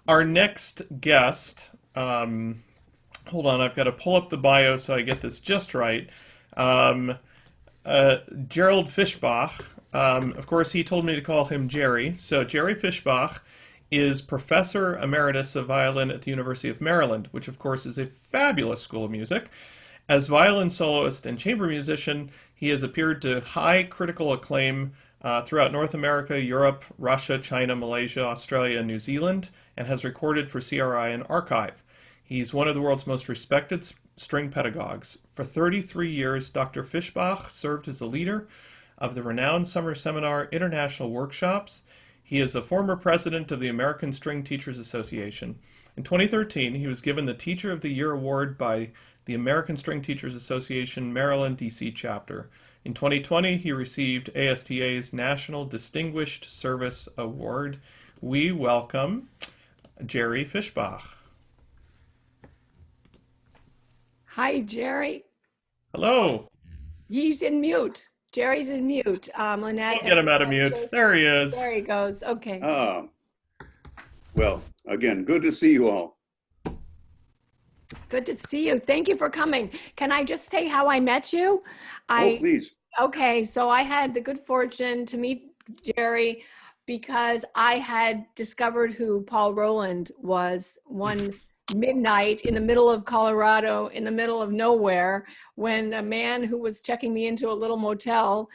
Our next guest, hold on, I've got to pull up the bio so I get this just right. Um, Gerald Fischbach. Of course, he told me to call him Jerry. So, Jerry Fischbach is Professor Emeritus of Violin at the University of Maryland, which, of course, is a fabulous school of music. As violin soloist and chamber musician, he has appeared to high critical acclaim throughout North America, Europe, Russia, China, Malaysia, Australia, and New Zealand, and has recorded for CRI and Archive. He's one of the world's most respected string pedagogues. For 33 years, Dr. Fischbach served as the leader of the renowned Summer Seminar International Workshops. He is a former president of the American String Teachers Association. In 2013, he was given the Teacher of the Year award by the American String Teachers Association Maryland, D.C. chapter. In 2020, he received ASTA's National Distinguished Service Award. We welcome Jerry Fischbach. Hi, Jerry. Hello. He's in mute. Jerry's in mute. Lynette. We'll get him out of mute. Jason. There he is. There he goes. Okay. Well, again, good to see you all. Good to see you. Thank you for coming. Can I just say how I met you? Oh, please. Okay, so I had the good fortune to meet Jerry because I had discovered who Paul Rolland was one midnight in the middle of Colorado, in the middle of nowhere, when a man who was checking me into a little motel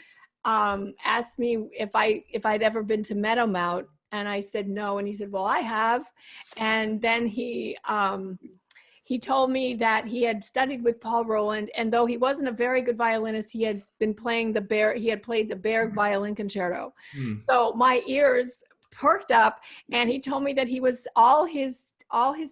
asked me if I'd ever been to Meadowmount, and I said no, and he said, well, I have. And then he told me that he had studied with Paul Rolland, and though he wasn't a very good violinist, he had been playing he had played the Berg Violin Concerto. So my ears perked up, and he told me that he was all his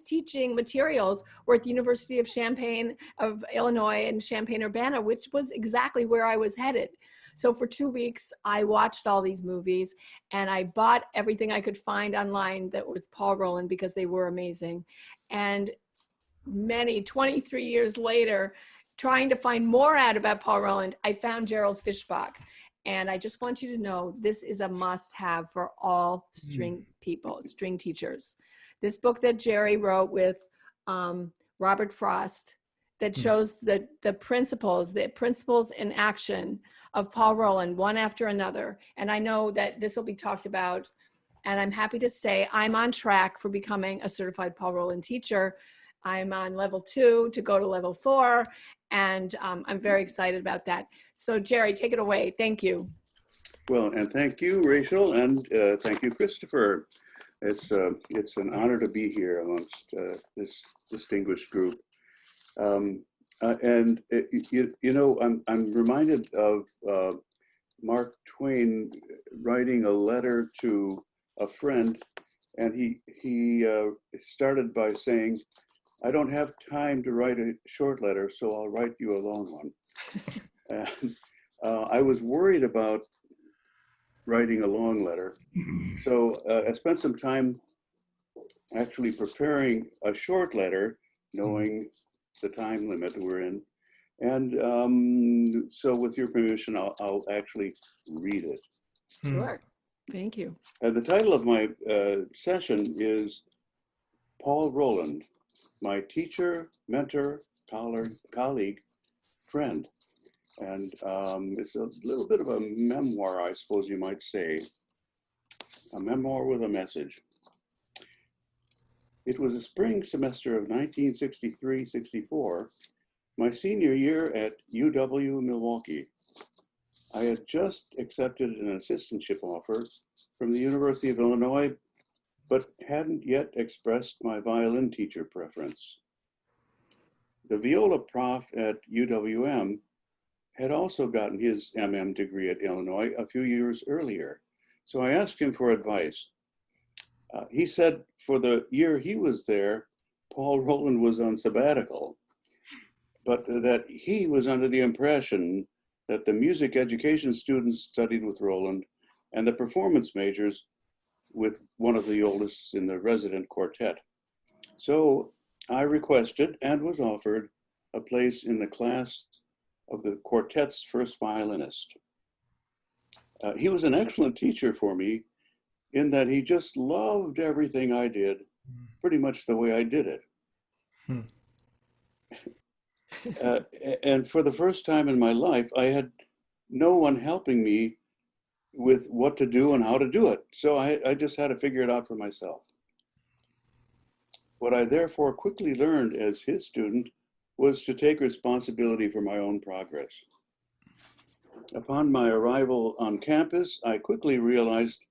teaching materials were at the University of Champaign of Illinois in Champaign-Urbana, which was exactly where I was headed. So for 2 weeks, I watched all these movies, and I bought everything I could find online that was Paul Rolland because they were amazing. And 23 years later, trying to find more out about Paul Rolland, I found Gerald Fischbach. And I just want you to know, this is a must-have for all string people, string teachers. This book that Jerry wrote with Robert Frost that shows the principles in action of Paul Rolland, one after another. And I know that this will be talked about, and I'm happy to say I'm on track for becoming a certified Paul Rolland teacher. I'm on level 2 to go to level 4, and I'm very excited about that. So Jerry, take it away. Thank you. Well, and thank you, Rachel, and thank you, Christopher. It's an honor to be here amongst this distinguished group. You know, I'm reminded of Mark Twain writing a letter to a friend, and he started by saying, I don't have time to write a short letter, so I'll write you a long one. And I was worried about writing a long letter. So I spent some time actually preparing a short letter, knowing the time limit we're in. And so with your permission, I'll actually read it. Sure, thank you. The title of my session is Paul Rolland, my teacher, mentor, colleague, friend. And it's a little bit of a memoir, I suppose you might say. A memoir with a message. It was the spring semester of 1963-64, my senior year at UW Milwaukee. I had just accepted an assistantship offer from the University of Illinois, but hadn't yet expressed my violin teacher preference. The viola prof at UWM had also gotten his MM degree at Illinois a few years earlier, so I asked him for advice. He said for the year he was there, Paul Rolland was on sabbatical, but that he was under the impression that the music education students studied with Rolland and the performance majors with one of the oldest in the resident quartet. So I requested and was offered a place in the class of the quartet's first violinist. He was an excellent teacher for me in that he just loved everything I did pretty much the way I did it. And for the first time in my life, I had no one helping me with what to do and how to do it. So I just had to figure it out for myself. What I therefore quickly learned as his student was to take responsibility for my own progress. Upon my arrival on campus, I quickly realized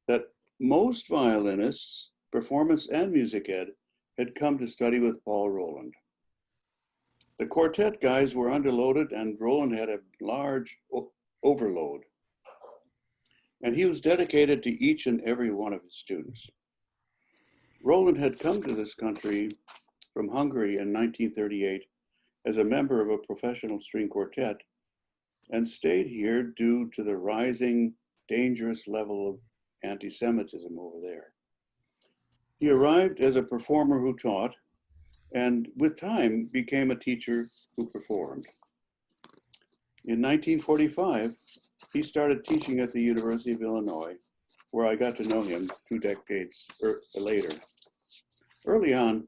that most violinists, performance and music ed, had come to study with Paul Rolland. The quartet guys were underloaded and Rolland had a large overload. And he was dedicated to each and every one of his students. Rolland had come to this country from Hungary in 1938 as a member of a professional string quartet and stayed here due to the rising dangerous level of anti-Semitism over there. He arrived as a performer who taught and with time became a teacher who performed. In 1945, he started teaching at the University of Illinois, where I got to know him 2 decades later. Early on,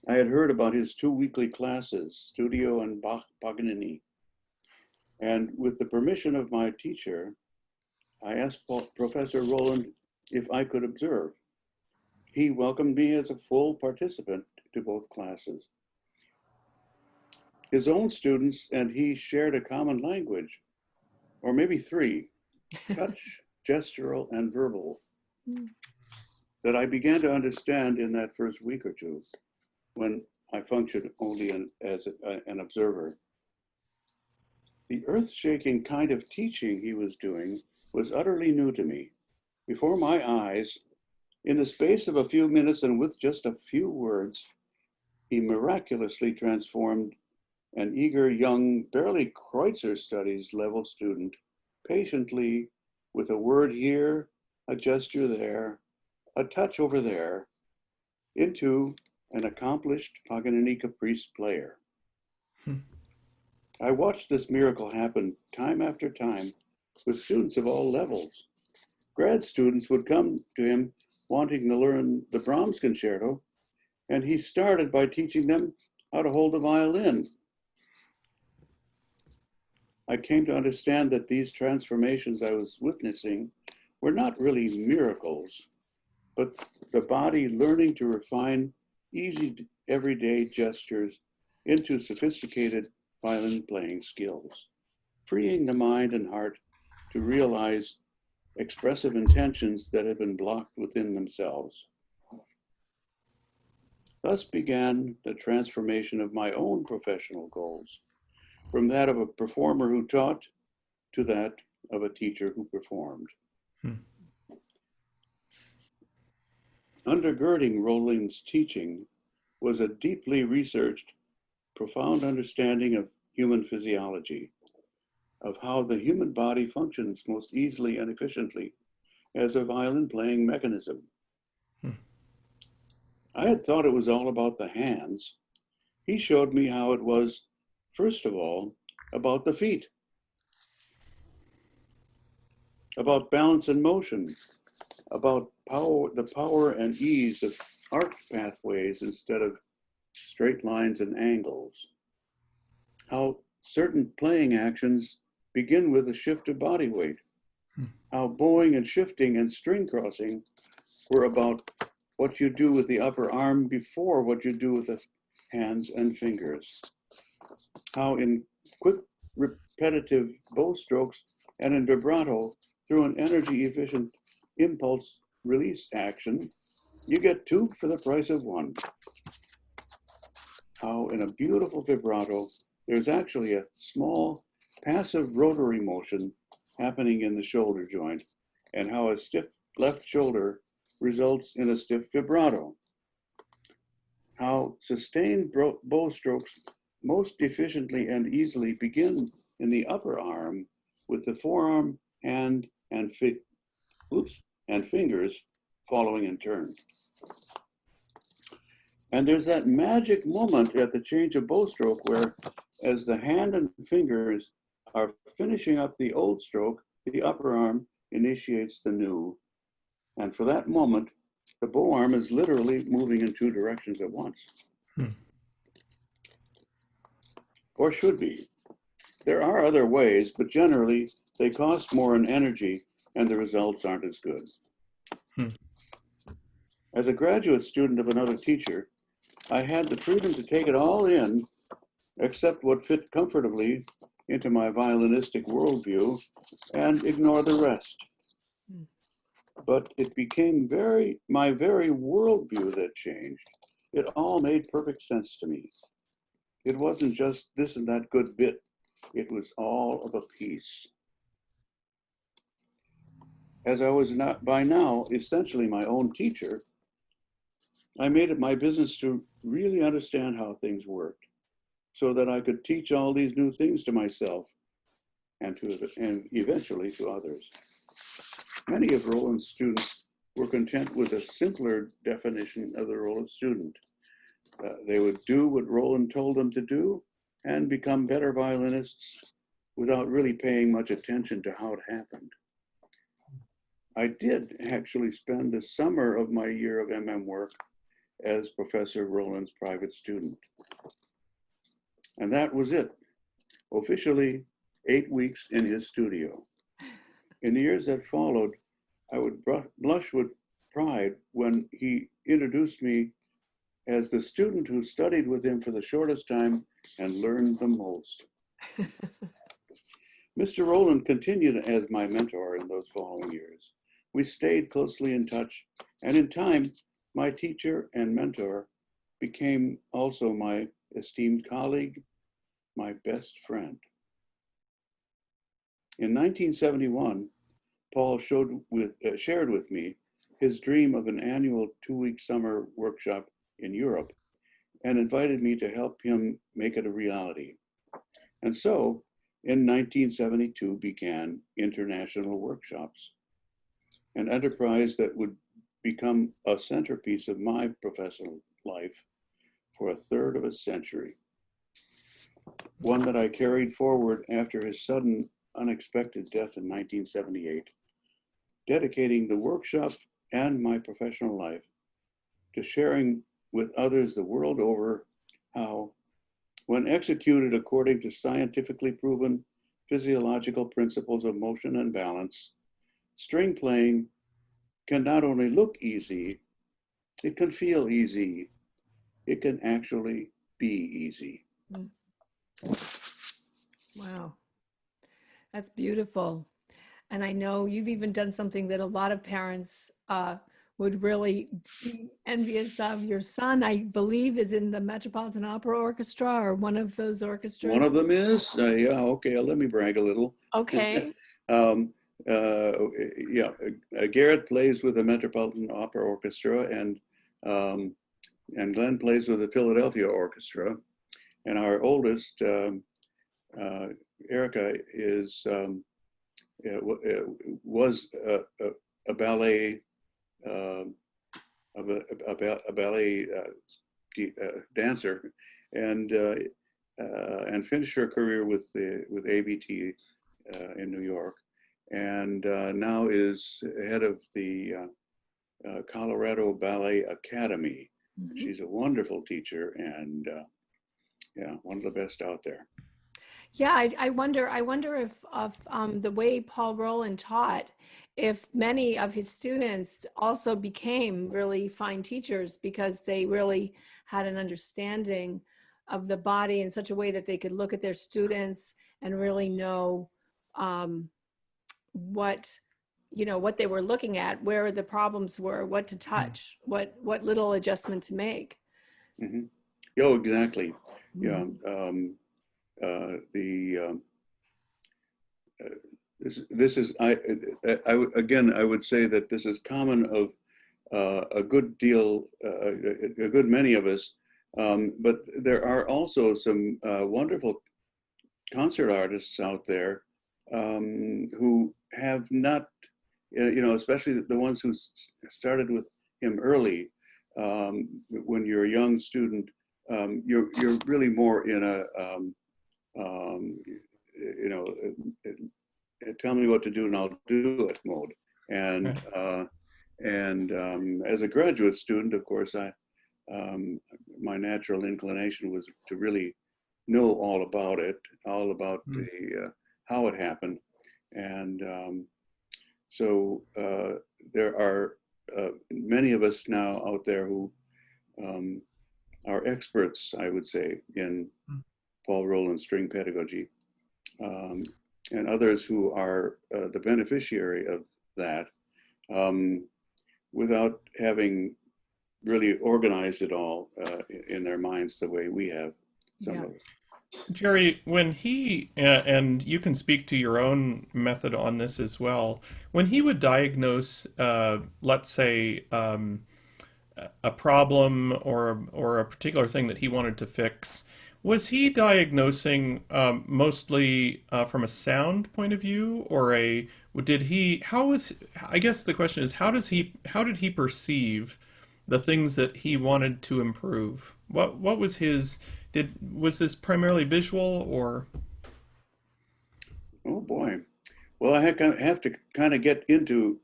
I had heard about his 2 weekly classes, Studio and Paganini. And with the permission of my teacher, I asked Professor Rolland if I could observe. He welcomed me as a full participant to both classes. His own students and he shared a common language, or maybe 3, touch, gestural, and verbal, that I began to understand in that first week or 2 when I functioned only as an observer. The earth-shaking kind of teaching he was doing was utterly new to me. Before my eyes, in the space of a few minutes and with just a few words, he miraculously transformed an eager young, barely Kreutzer studies level student patiently with a word here, a gesture there, a touch over there, into an accomplished Paganini Caprice player. I watched this miracle happen time after time with students of all levels. Grad students would come to him wanting to learn the Brahms concerto, and he started by teaching them how to hold the violin. I came to understand that these transformations I was witnessing were not really miracles, but the body learning to refine easy everyday gestures into sophisticated violin playing skills, freeing the mind and heart to realize expressive intentions that had been blocked within themselves. Thus began the transformation of my own professional goals, from that of a performer who taught to that of a teacher who performed. Undergirding Rolland's teaching was a deeply researched, profound understanding of human physiology, of how the human body functions most easily and efficiently as a violin playing mechanism. I had thought it was all about the hands. He showed me how it was, first of all, about the feet, about balance and motion, about power, the power and ease of arced pathways instead of straight lines and angles, how certain playing actions begin with a shift of body weight, how bowing and shifting and string crossing were about what you do with the upper arm before what you do with the hands and fingers, how in quick repetitive bow strokes and in vibrato through an energy efficient impulse release action, you get 2 for the price of 1. How in a beautiful vibrato, there's actually a small passive rotary motion happening in the shoulder joint, and how a stiff left shoulder results in a stiff vibrato. How sustained bow strokes most efficiently and easily begin in the upper arm with the forearm, hand, and fingers following in turn. And there's that magic moment at the change of bow stroke where, as the hand and fingers are finishing up the old stroke, the upper arm initiates the new. And for that moment, the bow arm is literally moving in two directions at once. Or should be. There are other ways, but generally they cost more in energy and the results aren't as good. As a graduate student of another teacher, I had the freedom to take it all in, accept what fit comfortably into my violinistic worldview, and ignore the rest. But it became my very worldview that changed. It all made perfect sense to me. It wasn't just this and that good bit. It was all of a piece. As I was not by now essentially my own teacher, I made it my business to really understand how things worked so that I could teach all these new things to myself and eventually to others. Many of Rolland's students were content with a simpler definition of the role of student. They would do what Rolland told them to do and become better violinists without really paying much attention to how it happened. I did actually spend the summer of my year of MM work as Professor Rolland's private student. And that was it. Officially 8 weeks in his studio. In the years that followed, I would blush with pride when he introduced me as the student who studied with him for the shortest time and learned the most. Mr. Rolland continued as my mentor in those following years. We stayed closely in touch, and in time, my teacher and mentor became also my esteemed colleague, my best friend. In 1971, Paul shared with me his dream of an annual 2-week summer workshop in Europe and invited me to help him make it a reality. And so, in 1972 began International Workshops, an enterprise that would become a centerpiece of my professional life for a third of a century. One that I carried forward after his sudden, unexpected death in 1978, dedicating the workshop and my professional life to sharing with others the world over how, when executed according to scientifically proven physiological principles of motion and balance, string playing can not only look easy, it can feel easy. It can actually be easy. Wow, that's beautiful. And I know you've even done something that a lot of parents would really be envious of. Your son, I believe, is in the Metropolitan Opera Orchestra or one of those orchestras. One of them is? Yeah, okay, let me brag a little. Okay. Garrett plays with the Metropolitan Opera Orchestra, and Glenn plays with the Philadelphia Orchestra. And our oldest, Erica, was a ballet dancer, and finished her career with ABT in New York, and now is head of the Colorado Ballet Academy. Mm-hmm. She's a wonderful teacher and one of the best out there. Yeah, I wonder if the way Paul Rolland taught, if many of his students also became really fine teachers because they really had an understanding of the body in such a way that they could look at their students and really know what they were looking at, where the problems were, what to touch, what little adjustment to make. Mm-hmm. Oh, exactly. Yeah. This is I would say that this is common of a good many of us, but there are also some wonderful concert artists out there who have not, especially the ones who started with him early. When you're a young student, you're really more in a tell me what to do and I'll do it mode, and And as a graduate student, of course, my natural inclination was to really know all about it, all about the how it happened. And so there are many of us now out there who are experts, I would say, in Paul Rolland string pedagogy, and others who are the beneficiary of that, without having really organized it all in their minds the way we have, some of us. Jerry, when he, and you can speak to your own method on this as well, when he would diagnose, let's say, a problem or a particular thing that he wanted to fix, was he diagnosing mostly from a sound point of view, or did he, I guess the question is, how did he perceive the things that he wanted to improve? What was was this primarily visual, or? Oh boy. Well, I have to kind of get into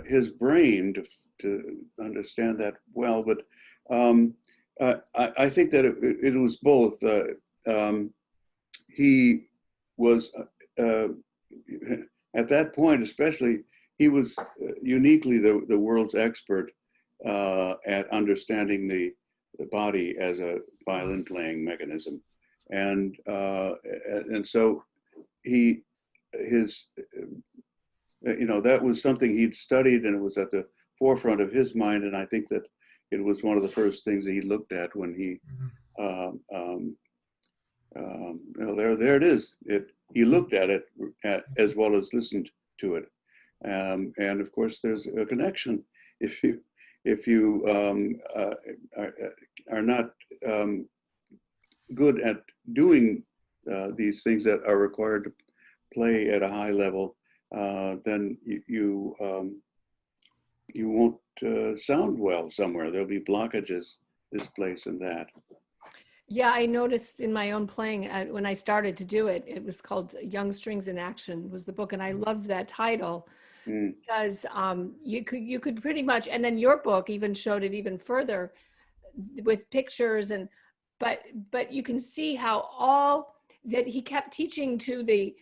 his brain to understand that well, but I think that it was both. He was, at that point especially, he was uniquely the world's expert at understanding the body as a violin playing mechanism. And so that was something he'd studied, and it was at the forefront of his mind. And I think that it was one of the first things that he looked at when he, there it is. He looked at it as well as listened to it. And of course, there's a connection. If you are not good at doing these things that are required to play at a high level, then you won't sound well somewhere. There'll be blockages, this place and that. Yeah, I noticed in my own playing when I started to do it, it was called Young Strings in Action was the book, and I loved that title because you could pretty much, and then your book even showed it even further with pictures, but you can see how all that he kept teaching to the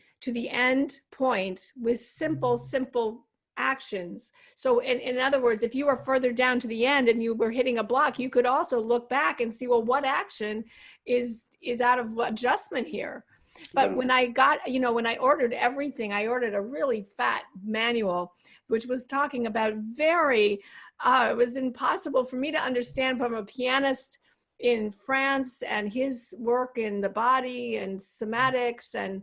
end point with simple actions. So in other words, if you were further down to the end and you were hitting a block, you could also look back and see, well, what action is out of adjustment here? But when I got, when I ordered everything, I ordered a really fat manual, which was talking about it was impossible for me to understand from a pianist in France and his work in the body and somatics and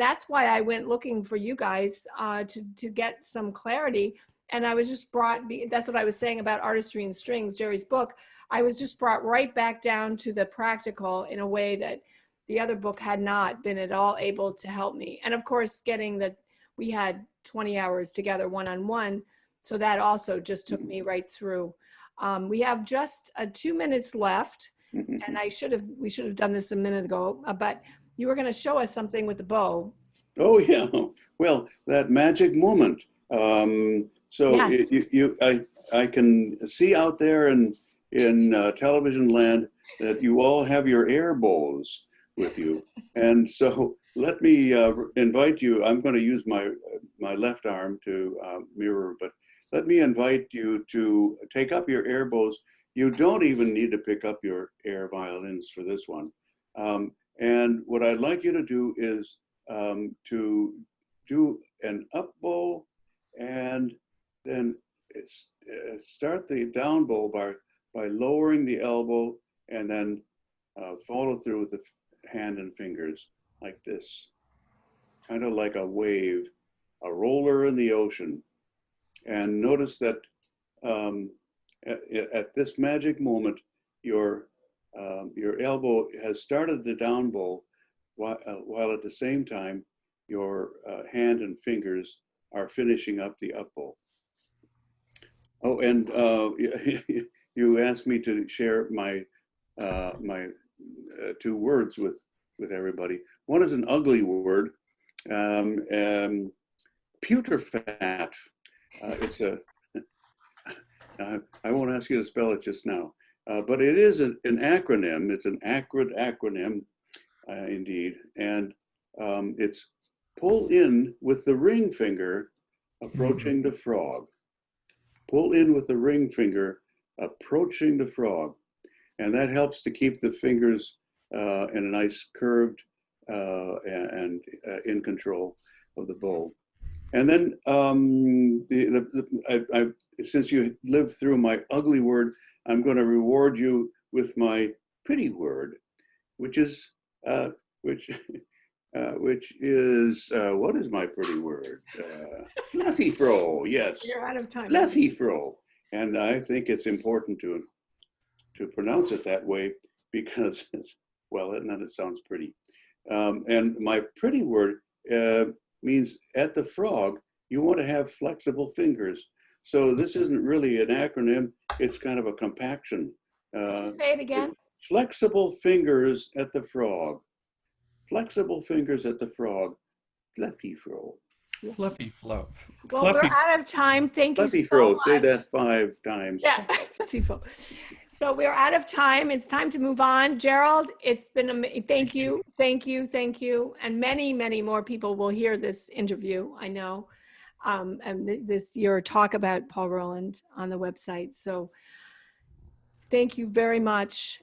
that's why I went looking for you guys to get some clarity. And I was just that's what I was saying about Artistry in Strings, Jerry's book. I was just brought right back down to the practical in a way that the other book had not been at all able to help me. And of course, we had 20 hours together one-on-one. So that also just took me right through. We have just 2 minutes left, and we should have done this a minute ago, but you were going to show us something with the bow. Oh yeah, well, that magic moment. So yes. I can see out there in television land that you all have your air bows with you, and so let me invite you. I'm going to use my left arm to mirror, but let me invite you to take up your air bows. You don't even need to pick up your air violins for this one. And what I'd like you to do is to do an up bow and then start the down bow by lowering the elbow and then follow through with the hand and fingers like this, kind of like a wave, a roller in the ocean. And notice that at this magic moment, your elbow has started the down bow while at the same time your hand and fingers are finishing up the up bow. Oh, and you asked me to share my two words with everybody. One is an ugly word, putrefact. I won't ask you to spell it just now, but it is an acronym. It's an acrid acronym, indeed, and it's pull in with the ring finger approaching the frog. Pull in with the ring finger approaching the frog, and that helps to keep the fingers in a nice curved and in control of the bow. And then since you lived through my ugly word, I'm going to reward you with my pretty word, which is what is my pretty word? Fluffy fro. Yes. You're out of time. Fluffy fro. And I think it's important to pronounce it that way because, well, and then it sounds pretty. And my pretty word means at the frog, you want to have flexible fingers. So this isn't really an acronym, it's kind of a compaction. Say it again. Flexible fingers at the frog. Flexible fingers at the frog. Fluffy fro. Fluffy flow. Well, Fluffy. we're out of time. Thank you Fluffy so fro. much. Say that 5 times. Yeah, fluffy fro. So we're out of time. It's time to move on. Gerald, it's been amazing. Thank you, and many, many more people will hear this interview. I know, and your talk about Paul Rolland on the website. So thank you very much.